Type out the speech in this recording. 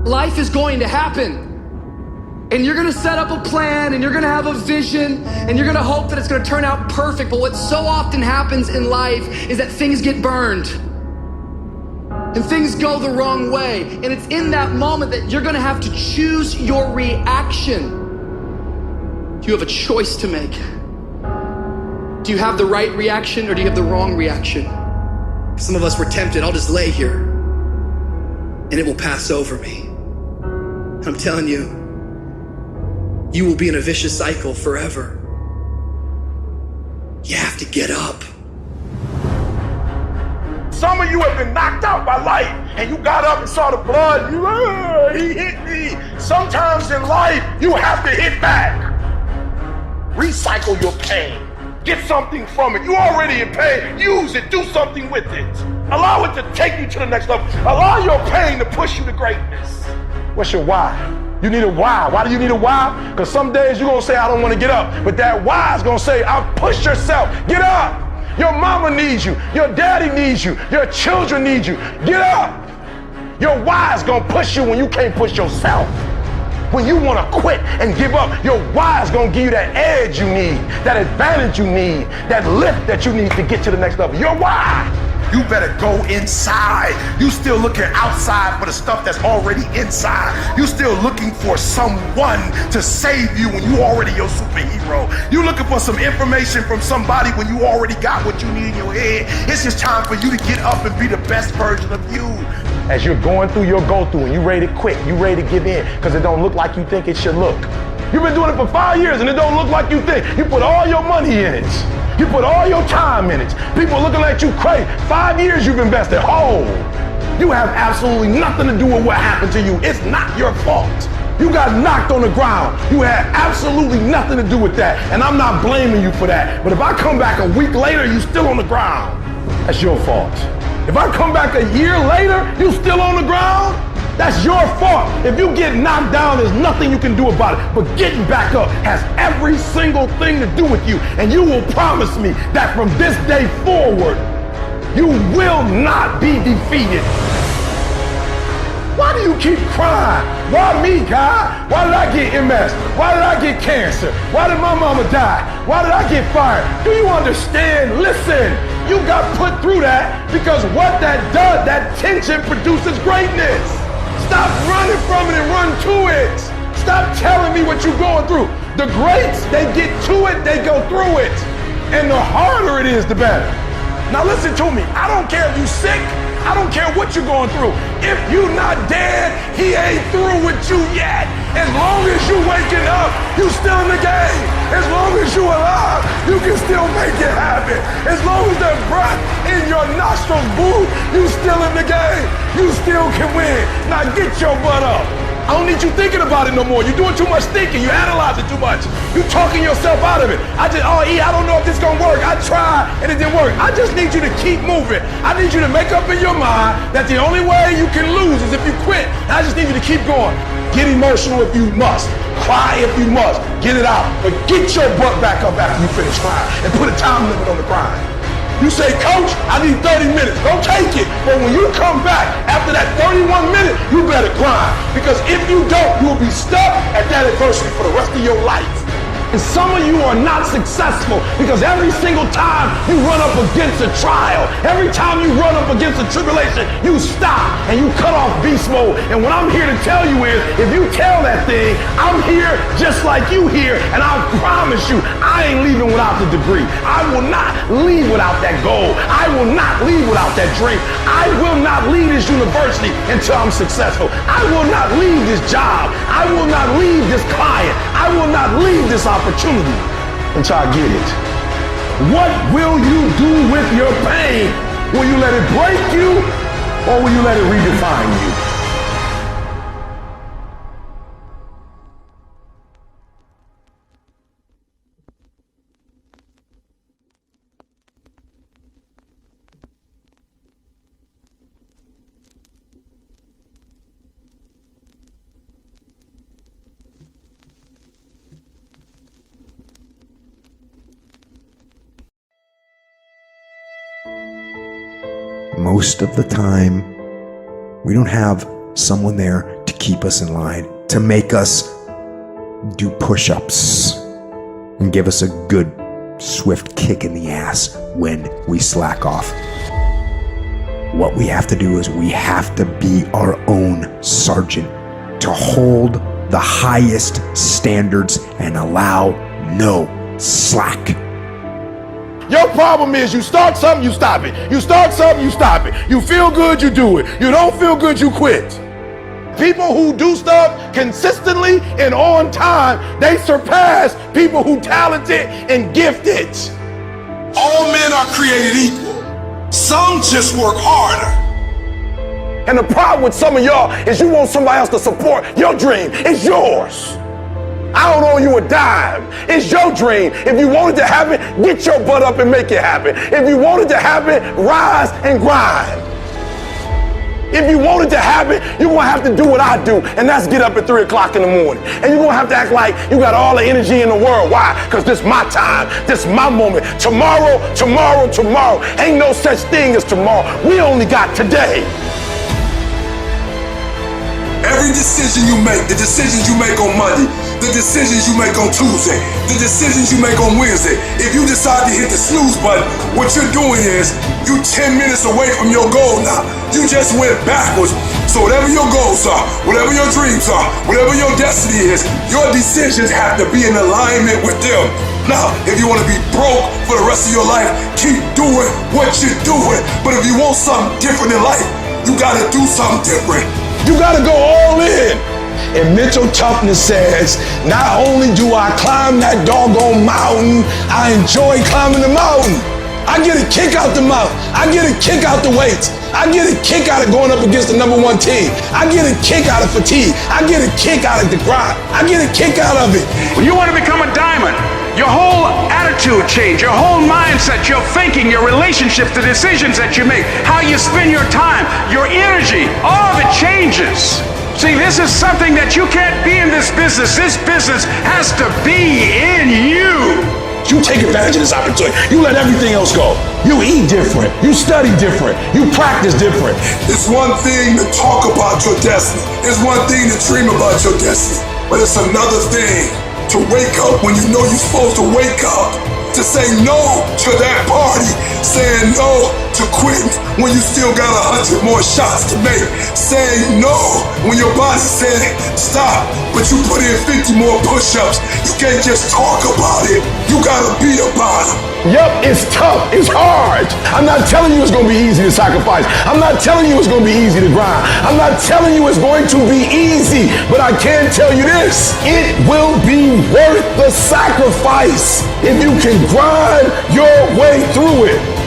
life is going to happen. And you're gonna set up a plan, and you're gonna have a vision, and you're gonna hope that it's gonna turn out perfect. But what so often happens in life is that things get burned. And things go the wrong way. And it's in that moment that you're gonna have to choose your reaction. You have a choice to make. Do you have the right reaction, or do you have the wrong reaction? Some of us were tempted, I'll just lay here and it will pass over me. I'm telling you, you will be in a vicious cycle forever. You have to get up. Some of you have been knocked out by life, and you got up and saw the blood. He hit me. Sometimes in life, you have to hit back. Recycle your pain. Get something from it. You already in pain. Use it. Do something with it. Allow it to take you to the next level. Allow your pain to push you to greatness. What's your why? You need a why. Why do you need a why? Because some days you're going to say, I don't want to get up. But that why is going to say, I'll push yourself. Get up. Your mama needs you. Your daddy needs you. Your children need you. Get up. Your why is going to push you when you can't push yourself. When you want to quit and give up, your why is going to give you that edge you need, that advantage you need, that lift that you need to get to the next level. Your why. You better go inside. You still looking outside for the stuff that's already inside. You still looking for someone to save you when you already your superhero. You looking for some information from somebody when you already got what you need in your head. It's just time for you to get up and be the best version of you. As you're going through your go-through and you ready to quit, you ready to give in because it don't look like you think it should look. You've been doing it for 5 years and it don't look like you think. You put all your money in it. You put all your time in it. People are looking at you crazy. 5 years you've invested. Oh, you have absolutely nothing to do with what happened to you. It's not your fault. You got knocked on the ground. You had absolutely nothing to do with that. And I'm not blaming you for that. But if I come back a week later, you still on the ground, that's your fault. If I come back a year later, you still on the ground, that's your fault. If you get knocked down, there's nothing you can do about it. But getting back up has every single thing to do with you. And you will promise me that from this day forward, you will not be defeated. Why do you keep crying? Why me, God? Why did I get MS? Why did I get cancer? Why did my mama die? Why did I get fired? Do you understand? Listen, you got put through that because what that does, that tension produces greatness. Stop running from it and run to it. Stop telling me what you're going through. The greats, they get to it, they go through it. And the harder it is, the better. Now listen to me. I don't care if you're sick. I don't care what you're going through. If you're not dead, he ain't through with you yet. As long as you're waking up, you still in the game. As long as you're alive, you can still make it happen. As long as there's breath in your nostrils, boo, you still in the game. You still can win. Now get your butt up. I don't need you thinking about it no more. You're doing too much thinking. You're analyzing too much. You're talking yourself out of it. I don't know if this is going to work. I tried and it didn't work. I just need you to keep moving. I need you to make up in your mind that the only way you can lose is if you quit. I just need you to keep going. Get emotional if you must. Cry if you must. Get it out. But get your butt back up after you finish crying and put a time limit on the grind. You say, Coach, I need 30 minutes. Go take it. But when you come back after that 31 minutes, you better grind. Because if you don't, you'll be stuck at that adversity for the rest of your life. And some of you are not successful because every single time you run up against a trial, every time you run up against a tribulation, you stop and you cut off beast mode. And what I'm here to tell you is, if you tell that thing, I'm here just like you here, and I promise you, I ain't leaving without the degree. I will not leave without that goal. I will not leave without that dream. I will not leave this university until I'm successful. I will not leave this job. I will not leave this client. I will not leave this opportunity until I get it. What will you do with your pain? Will you let it break you, or will you let it redefine you? Most of the time, we don't have someone there to keep us in line, to make us do push-ups and give us a good, swift kick in the ass when we slack off. What we have to do is we have to be our own sergeant, to hold the highest standards and allow no slack. Your problem is you start something, you stop it. You start something, you stop it. You feel good, you do it. You don't feel good, you quit. People who do stuff consistently and on time, they surpass people who talented and gifted. All men are created equal. Some just work harder. And the problem with some of y'all is you want somebody else to support your dream. It's yours. I don't owe you a dime. It's your dream. If you want it to happen, get your butt up and make it happen. If you want it to happen, rise and grind. If you want it to happen, you're going to have to do what I do, and that's get up at 3 o'clock in the morning. And you're going to have to act like you got all the energy in the world. Why? Because this is my time. This is my moment. Tomorrow, tomorrow, tomorrow. Ain't no such thing as tomorrow. We only got today. Every decision you make, the decisions you make on Monday, the decisions you make on Tuesday, the decisions you make on Wednesday, if you decide to hit the snooze button, what you're doing is you 10 minutes away from your goal now. You just went backwards. So whatever your goals are, whatever your dreams are, whatever your destiny is, your decisions have to be in alignment with them. Now, if you want to be broke for the rest of your life, keep doing what you're doing. But if you want something different in life, you got to do something different. You gotta go all in. And mental toughness says, not only do I climb that doggone mountain, I enjoy climbing the mountain. I get a kick out the mountain. I get a kick out the weights. I get a kick out of going up against the #1 team. I get a kick out of fatigue. I get a kick out of the grind. I get a kick out of it. When you want to become a diamond, your whole attitude change, your whole mindset, your thinking, your relationships, the decisions that you make, how you spend your time, your energy, all of it changes. See, this is something that you can't be in this business. This business has to be in you. You take advantage of this opportunity. You let everything else go. You eat different. You study different. You practice different. It's one thing to talk about your destiny. It's one thing to dream about your destiny. But it's another thing to wake up when you know you're supposed to wake up, to say no to that party, saying no to quitting when you still got 100 more shots to make, saying no when your boss said stop, but you put in 50 more push-ups. You can't just talk about it, you gotta be about it. Yup, it's tough, it's hard. I'm not telling you it's gonna be easy to sacrifice. I'm not telling you it's gonna be easy to grind. I'm not telling you it's going to be easy, but I can tell you this, it will be worth the sacrifice if you can grind your way through it.